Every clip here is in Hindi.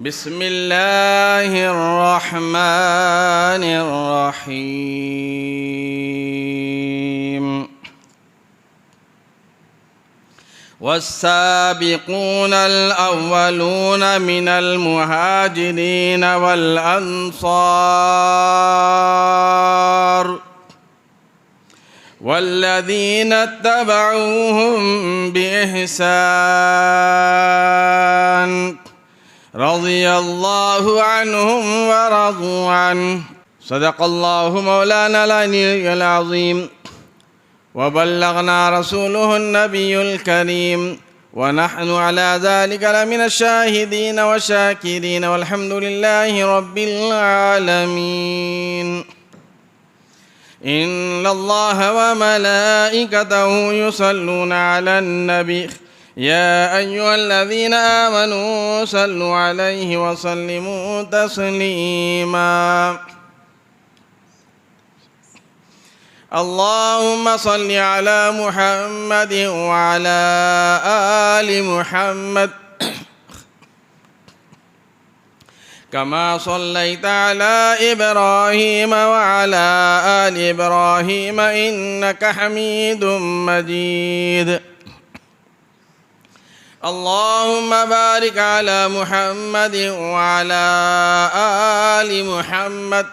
बिस्मिल्लाहिर्रहमानिर्रहीम। वस्साबिकूनल अव्वलून मिनल मुहाजिरीन वल अंसार वल्लज़ीन इत्तबऊहुम बिइहसान रज़ियल्लाहु अन्हुम व रज़ू अन्हु। सदक़ल्लाहु मौलानल अलिय्युल अज़ीम व बल्लगना रसूलुहुन नबियुल करीम व नहनु अला ज़ालिका लमिनश शाहिदीन व शाकिरीन वल्हम्दुलिल्लाहि रब्बिल आलमीन। इन्नल्लाह व मलाइकतहु युसल्लूना अलन नबी या अय्युहल्लज़ीना आमनू सल्लु अलैहि व सल्लिमू तस्लीमा। अल्लाहुम्मा सल्लि अला मुहम्मद व अला आलि मुहम्मद कमा सल्लैता अला इब्राहीम व अला आलि इब्राहीम इन्नका हमीदुम मजीद। अल्लाहुम्मा बारिक अला मुहम्मद व अला आलि मुहम्मद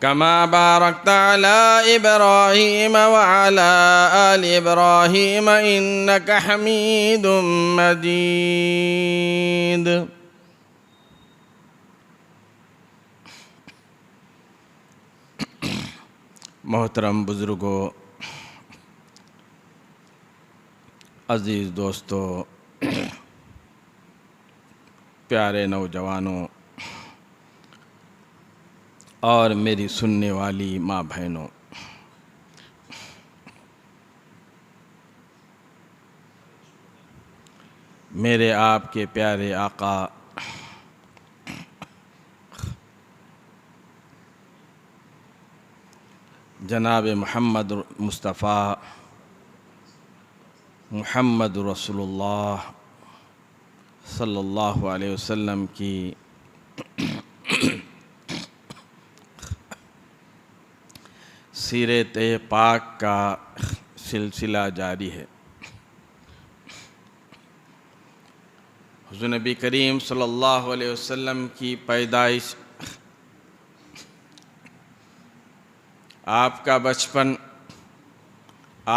कमा बारकता अला इब्राहीम व अला आलि इब्राहीम इन्नका हमीदुम मजीद। मोहतरम बुज़ुर्गों, अज़ीज़ दोस्तों, प्यारे नौजवानों और मेरी सुनने वाली माँ बहनों, मेरे आपके प्यारे आका जनाब मोहम्मद मुस्तफ़ा मुहम्मद रसूलुल्लाह सल्लल्लाहु अलैहि वसल्लम की सीरत पाक का सिलसिला जारी है। हुज़ूर नबी करीम सल्लल्लाहु अलैहि वसल्लम की पैदाइश, आपका बचपन,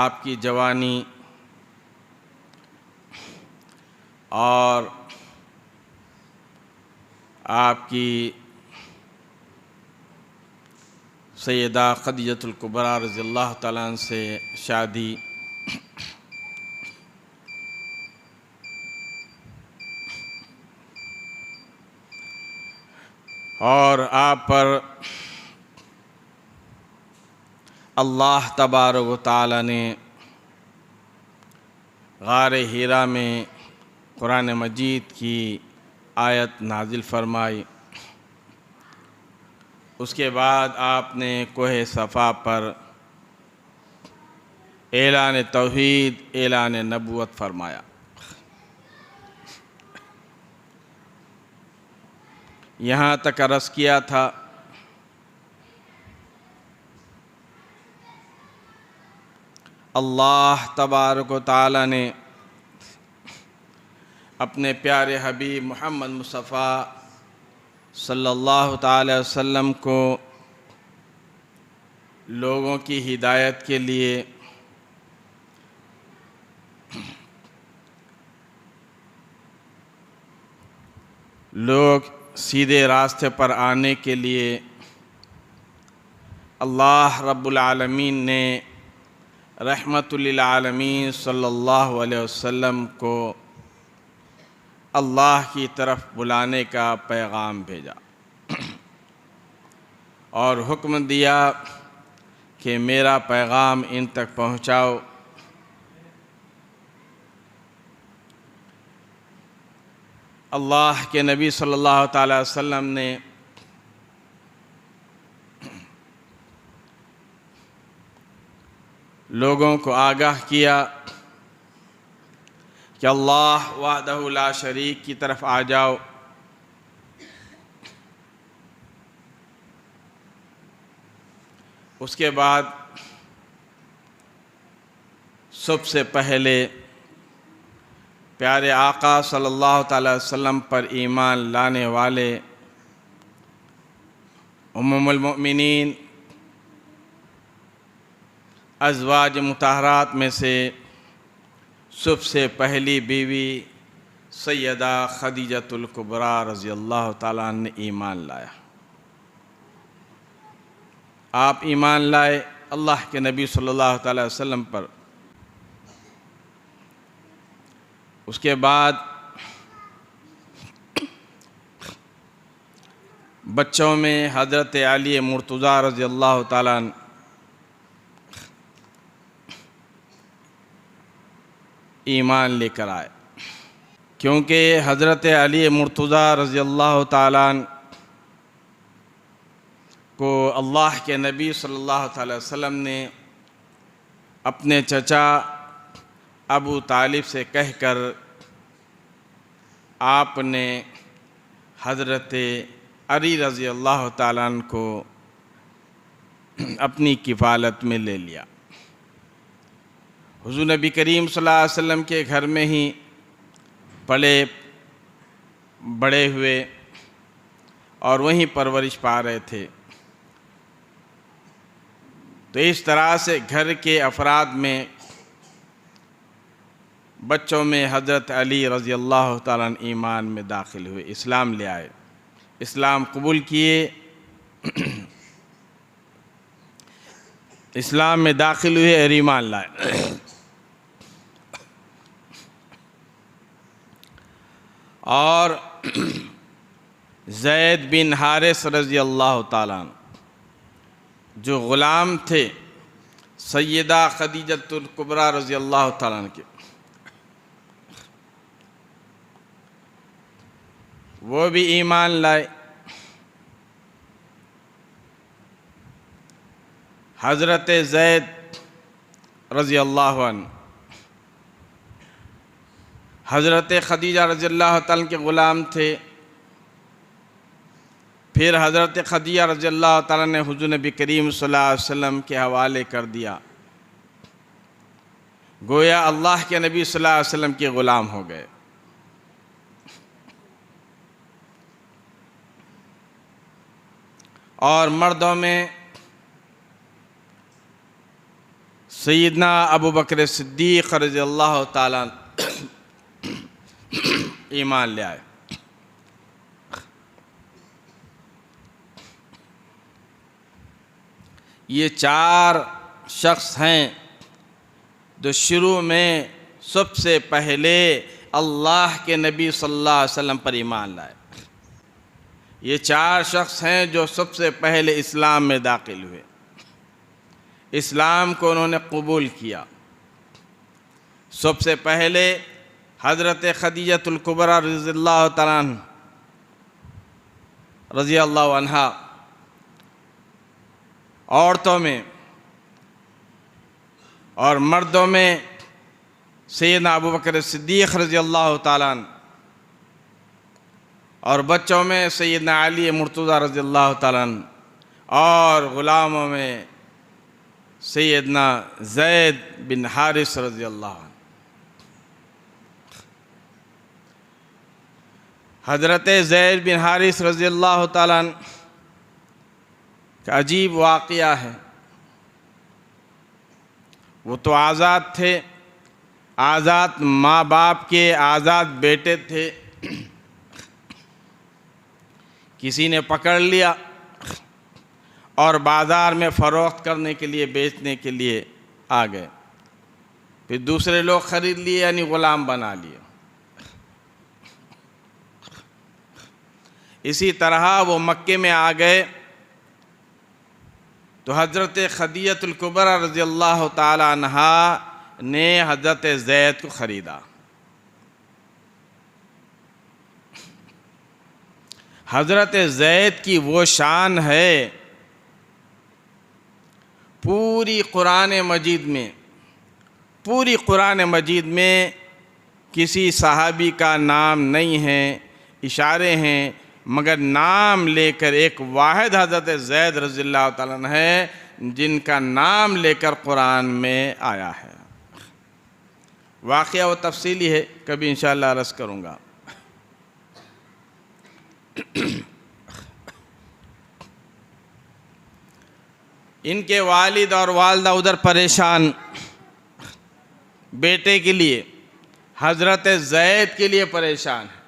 आपकी जवानी और आपकी सैयदा खदीजतुल कुबरा रज़ियल्लाहु तआला अन्हा से शादी, और आप पर अल्लाह तबारक व तआला ने गारे हीरा में कुरान मजीद की आयत नाजिल फरमाई। उसके बाद आपने कोहे सफ़ा पर ऐलान तौहीद, ऐलान नबूवत फरमाया। यहाँ तक अर्ज़ किया था अल्लाह तबारक व तआला ने अपने प्यारे हबीब मोहम्मद मुस्तफ़ा सल्लल्लाहु ताला अलैहि वसल्लम को लोगों की हिदायत के लिए लोग सीधे रास्ते पर आने के लिए अल्लाह रब्बुल आलमीन ने रहमतुल लिल आलमीन सल्लल्लाहु अलैहि वसल्लम को अल्लाह की तरफ बुलाने का पैगाम भेजा और हुक्म दिया कि मेरा पैगाम इन तक पहुँचाओ। अल्लाह के नबी सल्लल्लाहु अलैहि वसल्लम ने लोगों को आगाह किया कि कि अल्लाह वहदहु ला शरीक की तरफ आ जाओ। उसके बाद सबसे पहले प्यारे आका सल्लल्लाहु अलैहि वसल्लम पर ईमान लाने वाले उम्मुल मोमिनीन अज़वाज मुताहरात में से सबसे पहली बीवी सैयदा खदीजतुल कुबरा रज़ी अल्लाह ताला ने ईमान लाया। आप ईमान लाए अल्लाह के नबी सल्लल्लाहु अलैहि वसल्लम पर। उसके बाद बच्चों में हज़रत अली मुर्तज़ा रज़ी अल्लाह ताला ईमान लेकर आए, क्योंकि हज़रत अली मुर्तज़ा रज़ी अल्लाह ताला को अल्लाह के नबी सल्लल्लाहु अलैहि वसल्लम ने अपने चचा अबू तालिब से कहकर आपने हज़रत अली रज़ी अल्लाह ताला को अपनी किफ़ालत में ले लिया। हुज़ूर नबी करीम सल्लल्लाहु अलैहि वसल्लम के घर में ही पले बड़े हुए और वहीं परवरिश पा रहे थे। तो इस तरह से घर के अफराद में बच्चों में हज़रत अली रज़ी अल्लाह ताला ईमान में दाखिल हुए, इस्लाम ले आए, इस्लाम कबूल किए, इस्लाम में दाखिल हुए और ईमान लाए। और ज़ैद बिन हारिस रज़ी अल्लाह ताला जो ग़ुलाम थे सैयदा खदीजतुल कुबरा रज़ी अल्लाह ताला के, वो भी ईमान लाए। हज़रत ज़ैद रज़ी अल्लाह अन्हु हज़रत खदीजा रज़ी अल्लाह ताला के ग़ुलाम थे। फिर हज़रत खदीजा रज़ी अल्लाह ताला ने हुज़ूर नबी करीम सल्लल्लाहु अलैहि वसल्लम के हवाले कर दिया, गोया अल्लाह के नबी सल्लल्लाहु अलैहि वसल्लम के ग़ुलाम हो गए। और मर्दों में सैयदना अबू बकर सिद्दीक़ रज़ी अल्लाह ताला ईमान ले आए। ये चार शख्स हैं जो शुरू में सबसे पहले अल्लाह के नबी सल्लल्लाहु अलैहि वसल्लम पर ईमान लाए। ये चार शख्स हैं जो सबसे पहले इस्लाम में दाखिल हुए, इस्लाम को उन्होंने कबूल किया। सबसे पहले हज़रत खदीजतुल कुबरा रज़ी अल्लाह ताला रज़ी अल्लाह अन्हा औरतों में, और मर्दों में सैयदना अबू बकर सिद्दीक़ रज़ी अल्लाह ताला, और बच्चों में सैयदना अली मुर्तज़ा रज़ी अल्लाह ताला, और ग़ुलामों में सैयदना ज़ैद बिन हारिस रज़ी अल्लाह। हज़रत ज़ैद बिन हारिस रज़ी अल्लाह ताला का अजीब वाक़या है। वो तो आज़ाद थे, आज़ाद माँ बाप के आज़ाद बेटे थे। किसी ने पकड़ लिया और बाज़ार में फ़रोख्त करने के लिए, बेचने के लिए आ गए। फिर दूसरे लोग ख़रीद लिए, यानी ग़ुलाम बना लिए। इसी तरह वो मक्के में आ गए तो हज़रत खदीजतुल कुबरा रज़ी अल्लाह ताला अन्हा ने हज़रत ज़ैद को ख़रीदा। हज़रत ज़ैद की वो शान है पूरी कुरान मजीद में किसी सहाबी का नाम नहीं है, इशारे हैं, मगर नाम लेकर एक वाहिद हज़रत ज़ैद रज़ियल्लाहु ताला अन्हु है जिनका नाम लेकर कुरान में आया है। वाक़या वो तफसीली है, कभी इंशाअल्लाह अर्ज़ करूँगा। इनके वालिद और वालदा उधर परेशान बेटे के लिए, हज़रत ज़ैद के लिए परेशान है।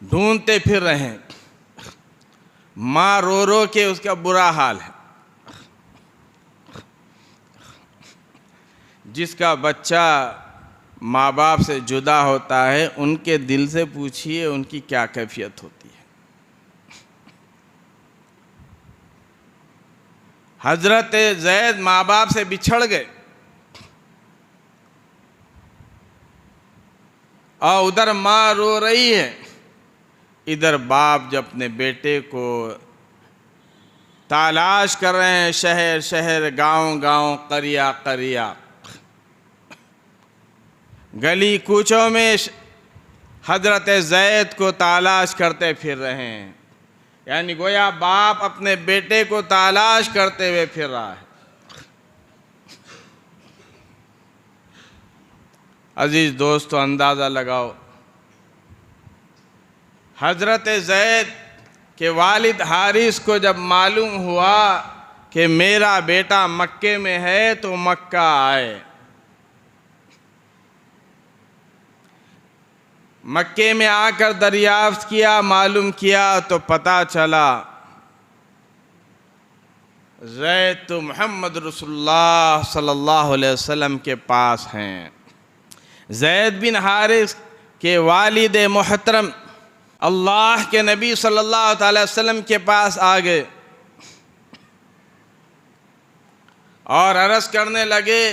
ढूंढते फिर रहे हैं, माँ रो रो के उसका बुरा हाल है। जिसका बच्चा माँ बाप से जुदा होता है, उनके दिल से पूछिए उनकी क्या कैफियत होती है। हज़रत ज़ैद माँ बाप से बिछड़ गए और उधर माँ रो रही है, इधर बाप जब अपने बेटे को तलाश कर रहे हैं, शहर शहर, गांव गांव, करिया करिया, गली कूचों में हज़रत ज़ैद को तलाश करते फिर रहे हैं। यानी गोया बाप अपने बेटे को तलाश करते हुए फिर रहा है। अजीज़ दोस्तों, अंदाज़ा लगाओ, हज़रत ज़ैद के वालिद हारिस को जब मालूम हुआ कि मेरा बेटा मक्के में है तो मक्का आए। मक्के में आकर दरियाफ्त किया, मालूम किया तो पता चला ज़ैद तो मोहम्मद रसूलुल्लाह सल्लल्लाहु अलैहि वसल्लम के पास हैं। ज़ैद बिन हारिस के वालिद मोहतरम अल्लाह के नबी सल्लल्लाहु अलैहि वसल्लम के पास आ गए और अर्ज़ करने लगे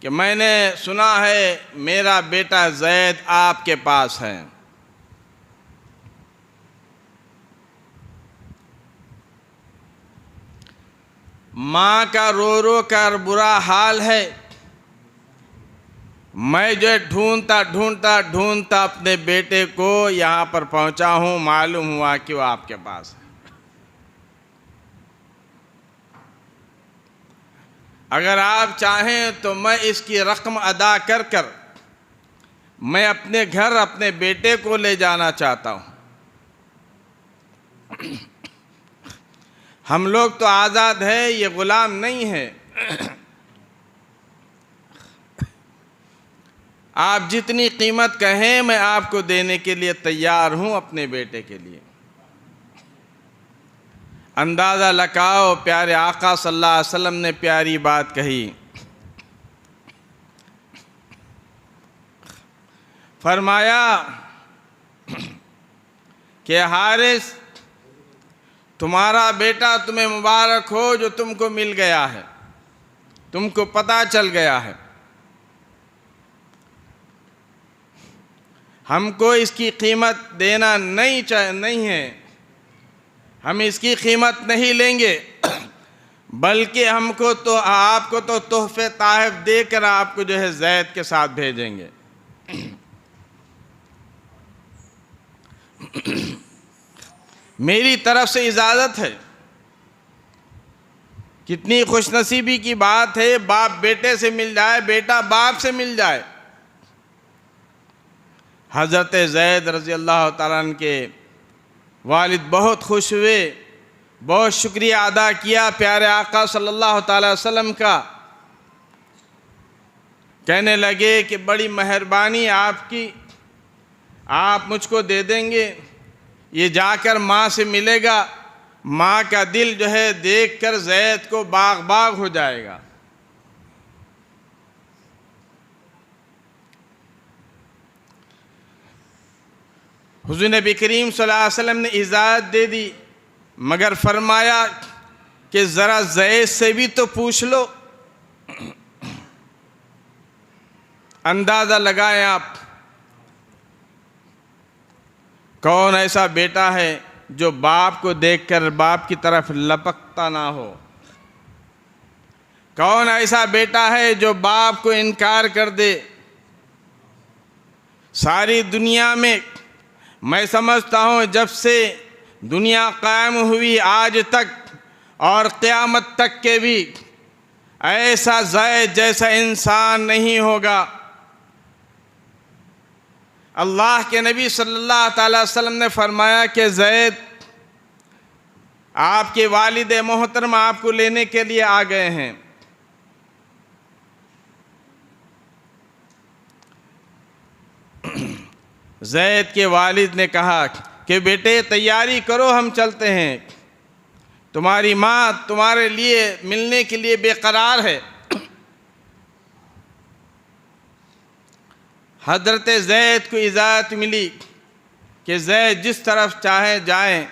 कि मैंने सुना है मेरा बेटा ज़ैद आपके पास है। माँ का रो रो कर बुरा हाल है। मैं जो ढूंढता ढूंढता ढूंढता अपने बेटे को यहाँ पर पहुँचा हूँ, मालूम हुआ कि वो आपके पास है। अगर आप चाहें तो मैं इसकी रकम अदा कर कर मैं अपने घर अपने बेटे को ले जाना चाहता हूँ। हम लोग तो आज़ाद है, ये ग़ुलाम नहीं है। आप जितनी कीमत कहें मैं आपको देने के लिए तैयार हूँ अपने बेटे के लिए। अंदाज़ा लगाओ, प्यारे आका सल्लल्लाहु अलैहि वसल्लम ने प्यारी बात कही। फरमाया कि हारिस, तुम्हारा बेटा तुम्हें मुबारक हो जो तुमको मिल गया है, तुमको पता चल गया है। हमको इसकी कीमत देना नहीं है, हम इसकी कीमत नहीं लेंगे, बल्कि हमको तो आपको तो तोहफे ताहफ़ देकर आपको जो है ज़ैद के साथ भेजेंगे। मेरी तरफ से इजाज़त है। कितनी खुशनसीबी की बात है, बाप बेटे से मिल जाए, बेटा बाप से मिल जाए। हज़रत ज़ैद रज़ी अल्लाह ताला अन्हु के वालिद बहुत खुश हुए, बहुत शुक्रिया अदा किया प्यारे आका सल्लल्लाहु अलैहि वसल्लम का। कहने लगे कि बड़ी मेहरबानी आपकी, आप मुझको दे देंगे, ये जाकर माँ से मिलेगा, माँ का दिल जो है देखकर ज़ैद को बाग बाग हो जाएगा। हुज़ूर नबी करीम सल्लल्लाहु अलैहि वसल्लम ने इजाज़त दे दी, मगर फरमाया कि ज़रा ज़ैद से भी तो पूछ लो। अंदाज़ा लगाएं आप, कौन ऐसा बेटा है जो बाप को देखकर बाप की तरफ लपकता ना हो? कौन ऐसा बेटा है जो बाप को इनकार कर दे? सारी दुनिया में मैं समझता हूँ जब से दुनिया कायम हुई आज तक और क़यामत तक के भी ऐसा ज़ैद जैसा इंसान नहीं होगा। अल्लाह के नबी सल्लल्लाहु अलैहि वसल्लम ने फरमाया कि ज़ैद, आपके वालिद मोहतरम आपको लेने के लिए आ गए हैं। ज़ैद के वालिद ने कहा कि बेटे तैयारी करो, हम चलते हैं, तुम्हारी माँ तुम्हारे लिए मिलने के लिए बेकरार है। हज़रत ज़ैद को इजाज़त मिली कि ज़ैद जिस तरफ चाहे जाएं,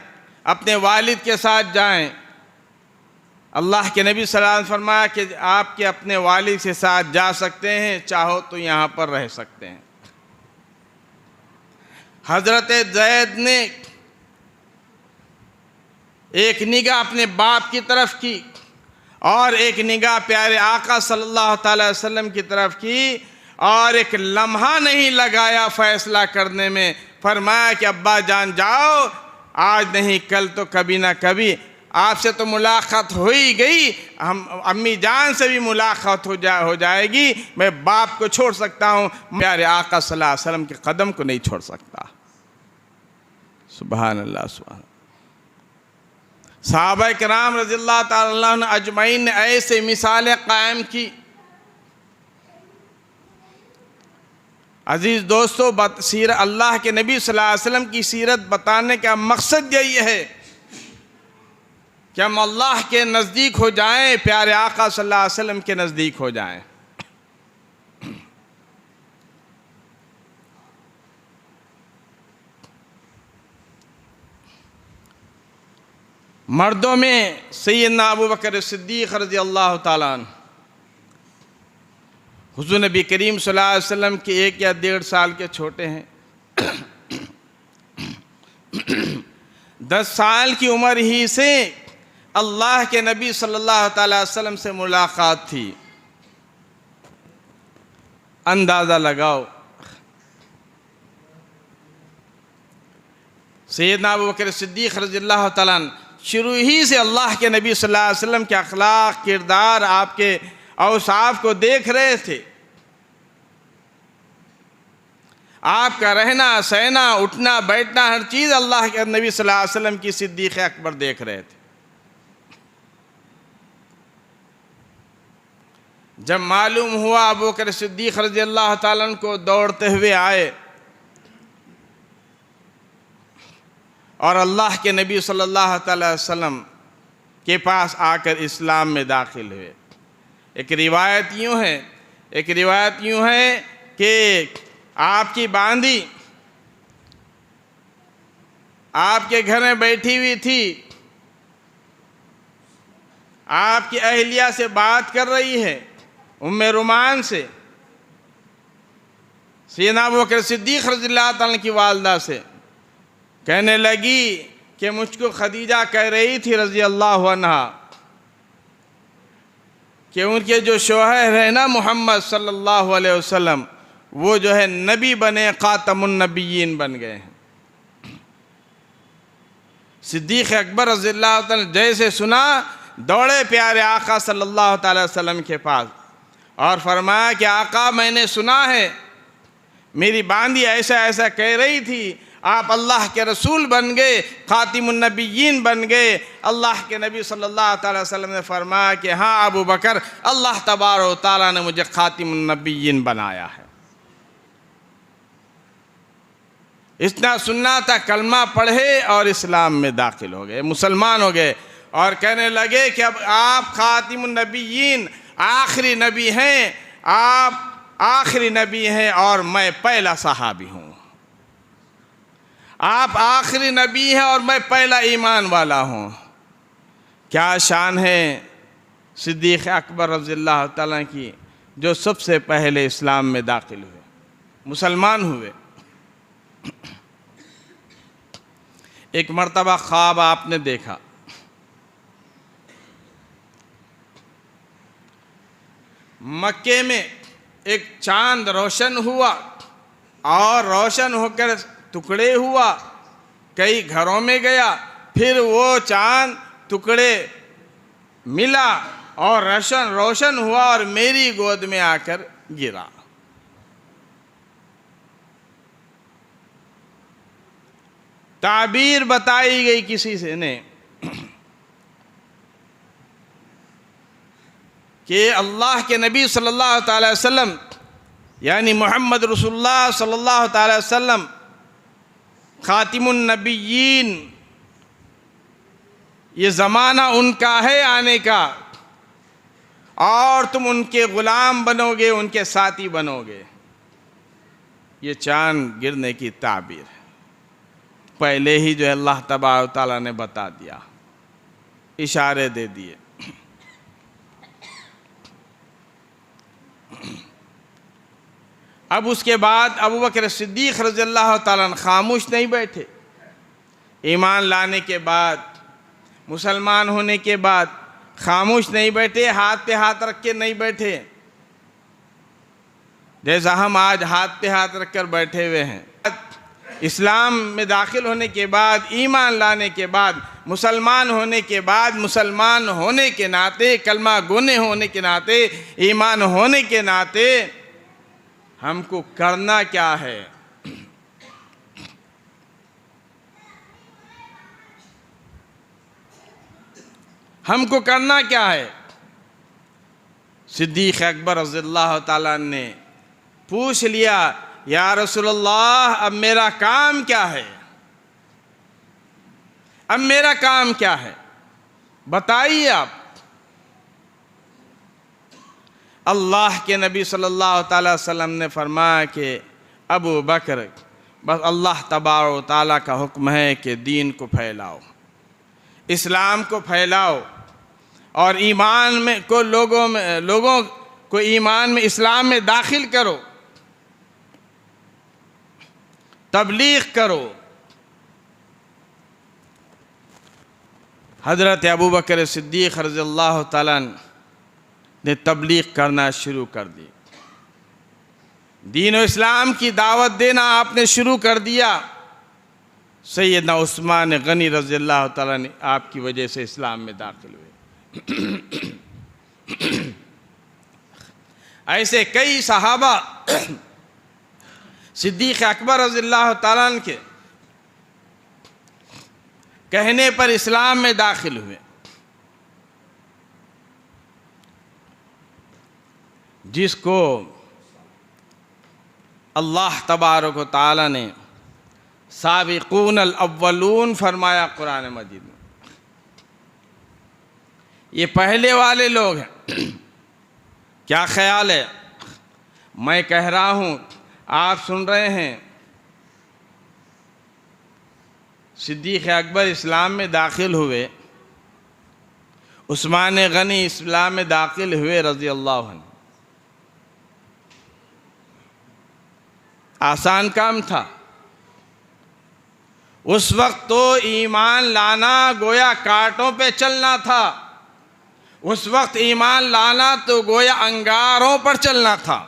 अपने वालिद के साथ जाएं। अल्लाह के नबी सल्लल्लाहु अलैहि वसल्लम फरमाया कि आपके अपने वालिद के साथ जा सकते हैं, चाहो तो यहाँ पर रह सकते हैं। हज़रत ज़ैद ने एक निगाह अपने बाप की तरफ की और एक निगाह प्यारे आका सल्लल्लाहु अलैहि वसल्लम की तरफ की और एक लम्हा नहीं लगाया फ़ैसला करने में। फरमाया कि अब्बा जान जाओ, आज नहीं कल तो कभी ना कभी आपसे तो मुलाकात हो ही गई, हम अम्मी जान से भी मुलाकात हो जाएगी। मैं बाप को छोड़ सकता हूँ, प्यारे आका सल्लल्लाहु अलैहि वसल्लम के कदम को नहीं छोड़ सकता। सुभान अल्लाह सुभान। सहाबा किराम रज़ियल्लाहु ताला अन्हुम अजमईन ने ऐसे मिसालें कायम की। अजीज़ दोस्तों, सीरत अल्लाह के नबी सल्लल्लाहु अलैहि वसल्लम की सीरत बताने का मकसद यही है कि हम अल्लाह के नज़दीक हो जाएं, प्यारे आका सल्लल्लाहु अलैहि वसल्लम के नज़दीक हो जाएं। मर्दों में सैयदना अबू बकर सिद्दीक़ रज़ी अल्लाह ताला अन्हु हुज़ूर नबी करीम सल्लल्लाहु अलैहि वसल्लम के 1 या 1.5 साल के छोटे हैं। 10 साल की उम्र ही से अल्लाह के नबी सल्लल्लाहु अलैहि वसल्लम से मुलाकात थी। अंदाज़ा लगाओ, सैयदना अबू बकर सिद्दीक़ रज़ी अल्लाह ताला अन्हु शुरू ही से अल्लाह के नबी सल्लल्लाहु अलैहि वसल्लम के अखलाक, किरदार, आपके औसाफ को देख रहे थे। आपका रहना सहना, उठना बैठना, हर चीज़ अल्लाह के नबी सल्लल्लाहु अलैहि वसल्लम की सिद्दीक़ अकबर देख रहे थे। जब मालूम हुआ अबू बकर सिद्दीक़ रज़ी अल्लाह ताला अन्हु को दौड़ते हुए आए और अल्लाह के नबी सल्लल्लाहु अलैहि वसल्लम के पास आकर इस्लाम में दाखिल हुए। एक रिवायत यूँ है कि आपकी बांदी आपके घर में बैठी हुई थी, आपकी अहलिया से बात कर रही है, उम्मे रुमान से, सैयदना अबू बकर सिद्दीक़ रज़ियल्लाहु ताला की वालदा से। कहने लगी कि मुझको खदीजा कह रही थी रज़ी अल्लाह अन्हा कि उनके जो शौहर है ना मोहम्मद सल्लल्लाहु अलैहि वसल्लम, वो जो है नबी बने, ख़ातमुन नबिय्यीन बन गए हैं। सिद्दीक़ अकबर रज़ियल्लाहु ताला जैसे सुना, दौड़े प्यारे आका सल्लल्लाहु अलैहि वसल्लम के पास और फरमाया कि आका, मैंने सुना है मेरी बांदी ऐसा ऐसा कह रही थी, आप अल्लाह के रसूल बन गए, ख़ातिमुन नबिय्यीन बन गए। अल्लाह के नबी सल्लल्लाहु अलैहि वसल्लम ने फरमाया कि हाँ अबू बकर, अल्लाह तबारक व तआला ने मुझे ख़ातिमुन नबिय्यीन बनाया है। इतना सुनना था, कलमा पढ़े और इस्लाम में दाखिल हो गए, मुसलमान हो गए और कहने लगे कि अब आप ख़ातिमुन नबिय्यीन, आखिरी नबी हैं, आप आखिरी नबी हैं और मैं पहला सहाबी हूँ। आप आखिरी नबी हैं और मैं पहला ईमान वाला हूँ। क्या शान है सिद्दीक़ अकबर रज़ियल्लाहु ताला की, जो सबसे पहले इस्लाम में दाखिल हुए, मुसलमान हुए। एक मर्तबा ख्वाब आपने देखा, मक्के में एक चांद रोशन हुआ और रोशन होकर टुकड़े हुआ, कई घरों में गया, फिर वो चांद टुकड़े मिला और रोशन हुआ और मेरी गोद में आकर गिरा। ताबीर बताई गई किसी से ने कि अल्लाह के नबी सल्लल्लाहु अलैहि वसल्लम यानी मोहम्मद रसूलुल्लाह सल्लल्लाहु अलैहि वसल्लम खातिमुन नबिय्यीन, ये ज़माना उनका है आने का और तुम उनके ग़ुलाम बनोगे, उनके साथी बनोगे। ये चांद गिरने की ताबीर है, पहले ही जो है अल्लाह तबारक व तआला ने बता दिया, इशारे दे दिए। अब उसके बाद अबू बकर सिद्दीक़ रज़ियल्लाहु ताला अन्हु खामोश नहीं बैठे। ईमान लाने के बाद, मुसलमान होने के बाद खामोश नहीं बैठे, हाथ पे हाथ रख के नहीं बैठे जैसा हम आज हाथ पे हाथ रख कर बैठे हुए हैं। इस्लाम में दाखिल होने के बाद, ईमान लाने के बाद, मुसलमान होने के बाद, मुसलमान होने के नाते, कलमा गोने होने के नाते, ईमान होने के नाते हमको करना क्या है? हमको करना क्या है? सिद्दीक़ अकबर रज़ियल्लाहु ताला ने पूछ लिया, या रसूलल्लाह अब मेरा काम क्या है? अब मेरा काम क्या है, बताइए आप। अल्लाह के नबी सल्लल्लाहु अलैहि वसल्लम ने फरमाया कि अबू बकर, बस अल्लाह तबारक व तआला का हुक्म है कि दीन को फैलाओ, इस्लाम को फैलाओ और ईमान में को लोगों को ईमान में, इस्लाम में दाखिल करो, तबलीग करो। हज़रत अबू बकर सिद्दीक़ रज़ियल्लाहु ताला ने तबलीग करना शुरू कर दी, दीन और इस्लाम की दावत देना आपने शुरू कर दिया। सैयदना उस्मान गनी रज़ियल्लाहु ताला ने आपकी वजह से इस्लाम में दाखिल हुए। ऐसे कई सहाबा सिद्दीक़ अकबर रज़ियल्लाहु ताला के कहने पर इस्लाम में दाखिल हुए। जिसको अल्लाह तबारक व तआला ने साबिक़ून अल-अव्वलून फरमाया कुरान मजीद में, ये पहले वाले लोग हैं। क्या ख्याल है, मैं कह रहा हूँ, आप सुन रहे हैं। सिद्दीक़ अकबर इस्लाम में दाखिल हुए, उस्मान गनी इस्लाम में दाखिल हुए रज़ियल्लाहु अन्हु। आसान काम था उस वक्त, तो ईमान लाना गोया कांटों पे चलना था। उस वक्त ईमान लाना तो गोया अंगारों पर चलना था।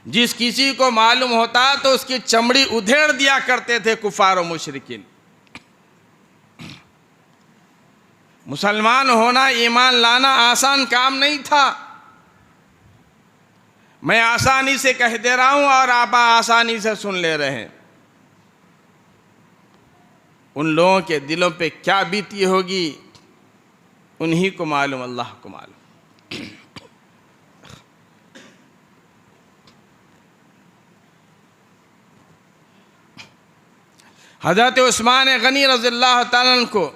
जिस किसी को मालूम होता तो उसकी चमड़ी उधेड़ दिया करते थे कुफार और मुशरिकीन। मुसलमान होना, ईमान लाना आसान काम नहीं था। मैं आसानी से कह दे रहा हूं और आप आसानी से सुन ले रहे हैं। उन लोगों के दिलों पे क्या बीती होगी उन्हीं को मालूम, अल्लाह को मालूम। हज़रत उस्मान गनी रज़ियल्लाहु ताला अन्हु को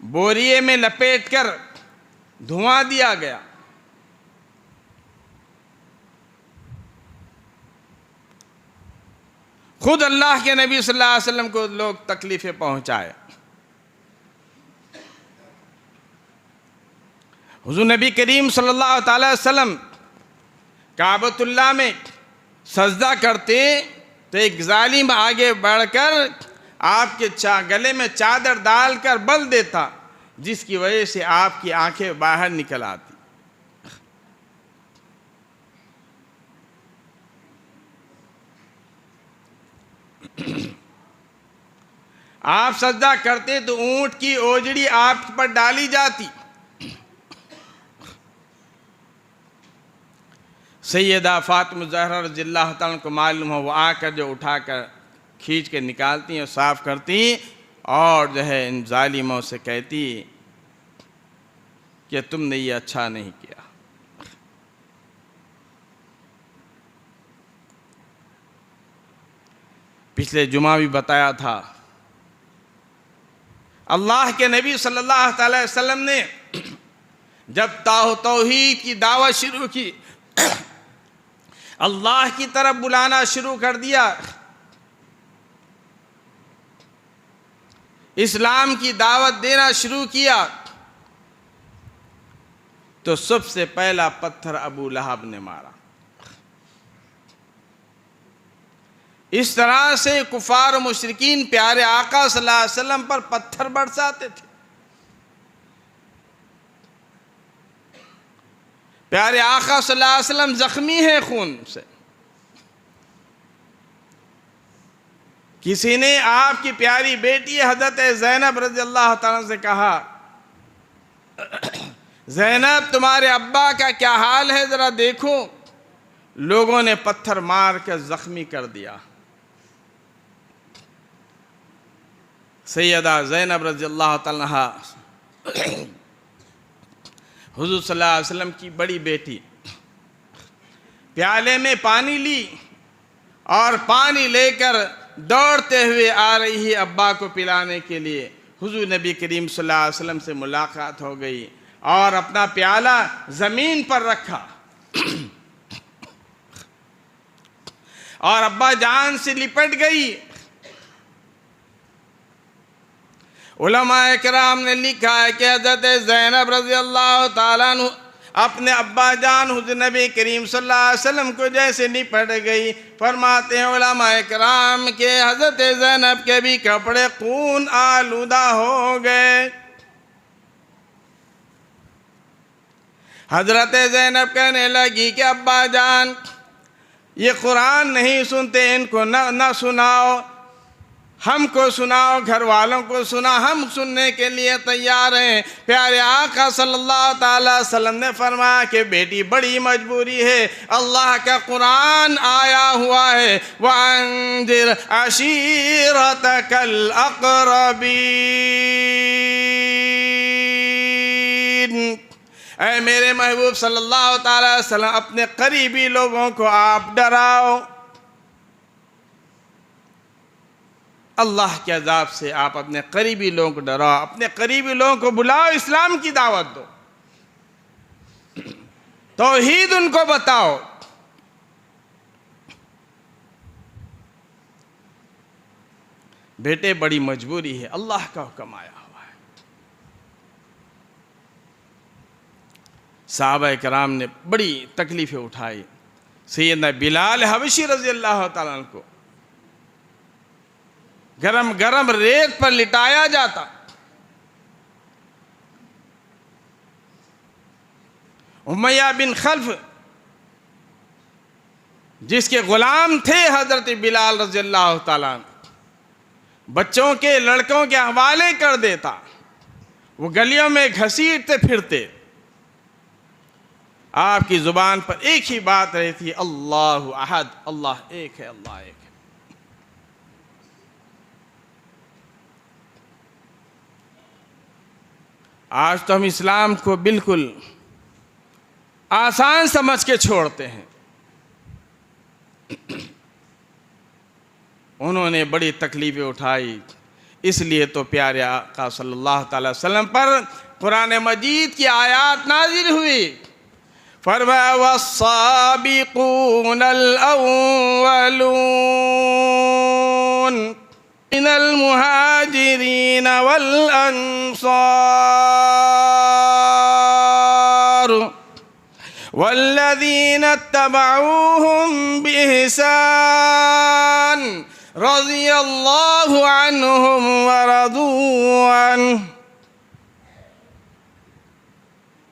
बोरिए में लपेटकर धुआं दिया गया। खुद अल्लाह के नबी सल्लल्लाहु अलैहि वसल्लम को लोग तकलीफ़ें पहुँचाए। हुज़ूर नबी करीम सल्लल्लाहु अलैहि वसल्लम काबतुल्लाह में सजदा करते तो एक जालिम आगे बढ़कर आपके गले में चादर डालकर बल देता, जिसकी वजह से आपकी आंखें बाहर निकल आती। आप सजदा करते तो ऊंट की ओजड़ी आप पर डाली जाती। सैयदा फातिमा ज़हरा रज़ियल्लाहु ताला को मालूम हो, वो आकर जो उठाकर खींच के निकालती और साफ़ करती और जो है इन जालिमों से कहती कि तुमने ये अच्छा नहीं किया। पिछले जुमा भी बताया था, अल्लाह के नबी सल्लल्लाहु अलैहि वसल्लम ने जब तौहीद की दावत शुरू की, अल्लाह की तरफ बुलाना शुरू कर दिया, इस्लाम की दावत देना शुरू किया, तो सबसे पहला पत्थर अबू लहब ने मारा। इस तरह से कुफार और मुशरिकीन प्यारे आका सल्लल्लाहु अलैहि वसल्लम पर पत्थर बरसाते थे। प्यारे आका सल्लल्लाहु अलैहि वसल्लम जख्मी है खून से। किसी ने आपकी प्यारी बेटी हजरत ज़ैनब रज़ियल्लाहु ताला से कहा, ज़ैनब तुम्हारे अब्बा का क्या हाल है, ज़रा देखो। लोगों ने पत्थर मार कर ज़ख्मी कर दिया। सैयदा ज़ैनब रज़ियल्लाहु ताला हुज़ूर सल्लल्लाहु अलैहि वसल्लम की बड़ी बेटी, प्याले में पानी ली और पानी लेकर दौड़ते हुए आ रही है अब्बा को पिलाने के लिए। हुज़ूर नबी करीम सल्लल्लाहु अलैहि वसल्लम से मुलाकात हो गई और अपना प्याला ज़मीन पर रखा और अब्बा जान से लिपट गई। उलमाए किराम ने लिखा है कि हज़रत ज़ैनब रज़ियल्लाहु ताला अन्हु अपने अब्बा जान हुज़ूर नबी करीम सल्लल्लाहु अलैहि वसल्लम को जैसे निपट गई, फरमाते हैं उलमाए किराम के हज़रत ज़ैनब के भी कपड़े खून आलूदा हो गए। हज़रत ज़ैनब कहने लगी कि अब्बा जान, ये कुरान नहीं सुनते, इनको न सुनाओ, हमको सुनाओ, घर वालों को सुना, हम सुनने के लिए तैयार हैं। प्यारे आका सल्लल्लाहु ताला अलैहि वसल्लम ने फरमाया कि बेटी बड़ी मजबूरी है, अल्लाह का कुरान आया हुआ है, वअंज़िर अशीरतकल अक़रबीन। ऐ मेरे महबूब सल्लल्लाहु ताला अलैहि वसल्लम, अपने करीबी लोगों को आप डराओ। अल्लाह के अज़ाब से आप अपने करीबी लोगों को डराओ, अपने करीबी लोगों को बुलाओ, इस्लाम की दावत दो, तौहीद उनको बताओ। बेटे बड़ी मजबूरी है, अल्लाह का हुक्म आया हुआ है। सहाबा किराम ने बड़ी तकलीफ़ें उठाई। सैयदना बिलाल हबशी रज़ियल्लाहु ताला अन्हु को गरम गरम रेत पर लिटाया जाता। उमैया बिन खल्फ, जिसके गुलाम थे हजरत बिलाल रज़ियल्लाहु ताला, बच्चों के लड़कों के हवाले कर देता। वो गलियों में घसीटते फिरते, आपकी जुबान पर एक ही बात रहती, अल्लाहु अहद, अल्लाह एक है, अल्लाह एक है। आज तो हम इस्लाम को बिल्कुल आसान समझ के छोड़ते हैं। उन्होंने बड़ी तकलीफ़ें उठाई, इसलिए तो प्यारे आका सल्लल्लाहु अलैहि वसल्लम पर कुरान मजीद की आयत नाजिल हुई। फरमाया वस्साबिकूनल अव्वलून मिनल मुहाजिरीन वल अंसार वल्लज़ीना तबऊहुम बिइहसान रज़ियल्लाहु अन्हुम व रज़ू अन्हु।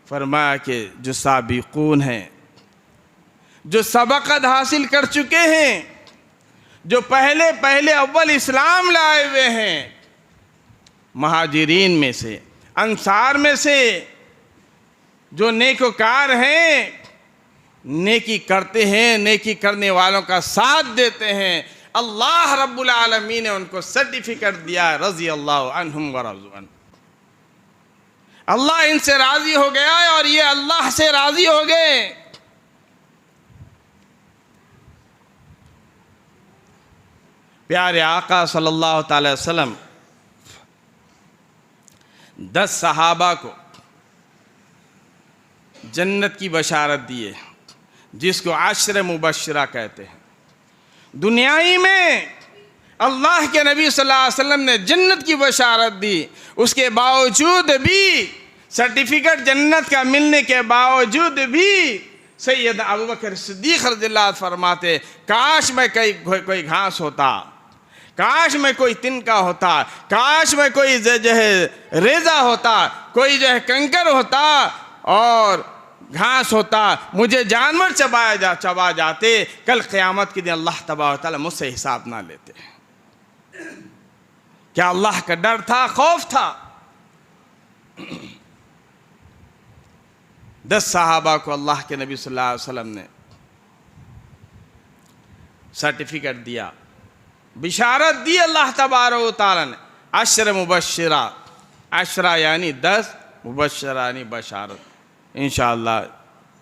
फरमाया कि जो साबिकून हैं, जो सबक़त हासिल कर चुके हैं, जो पहले पहले अव्वल इस्लाम लाए हुए हैं, महाजिरीन में से, अंसार में से, जो नेकोकार हैं, नेकी करते हैं, नेकी करने वालों का साथ देते हैं, अल्लाह रब्बुल आलमीन ने उनको सर्टिफिकेट दिया रज़ी अल्लाह अन्हुम व रज़ू अन्हु। अल्लाह इनसे राज़ी हो गया है और ये अल्लाह से राज़ी हो गए। प्यारे आका सल्लल्लाहु अलैहि वसल्लम 10 सहाबा को जन्नत की बशारत दिए, जिसको आशरे मुबश्शिरा कहते हैं। दुनियाई में अल्लाह के नबी सल्लल्लाहु अलैहि वसल्लम ने जन्नत की बशारत दी, उसके बावजूद भी, सर्टिफिकेट जन्नत का मिलने के बावजूद भी सैयद अबू बकर सिद्दीक़ रज़ियल्लाहु अन्हु फरमाते, काश मैं कोई घास होता, काश मैं कोई तिनका होता, काश मैं कोई जो है रेजा होता, कोई जो है कंकर होता और घास होता, मुझे जानवर चबा जाते, कल क़यामत के दिन अल्लाह तबारक व तआला मुझसे हिसाब ना लेते। क्या अल्लाह का डर था, खौफ था? 10 सहाबा को अल्लाह के नबी सल्लल्लाहु अलैहि वसल्लम ने सर्टिफिकेट दिया, बिशारत दी अल्लाह तबारक व तआला ने। अशर मुबश्शिरा, अशरा यानी 10, मुबश्शिरा यानी बशारत। इंशाअल्लाह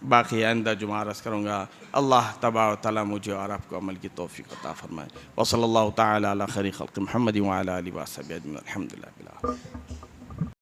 बाकी आइंदा जुमा अर्ज़ करूँगा। अल्लाह तबारक व तआला मुझे और आपको अमल की तौफ़ीक़ अता फ़रमाए। व सल्लल्लाहु तआला अला खैरि ख़ल्क़ि मुहम्मद व अला आलिहि व अस्हाबिहि अजमईन। अल्हम्दुलिल्लाह।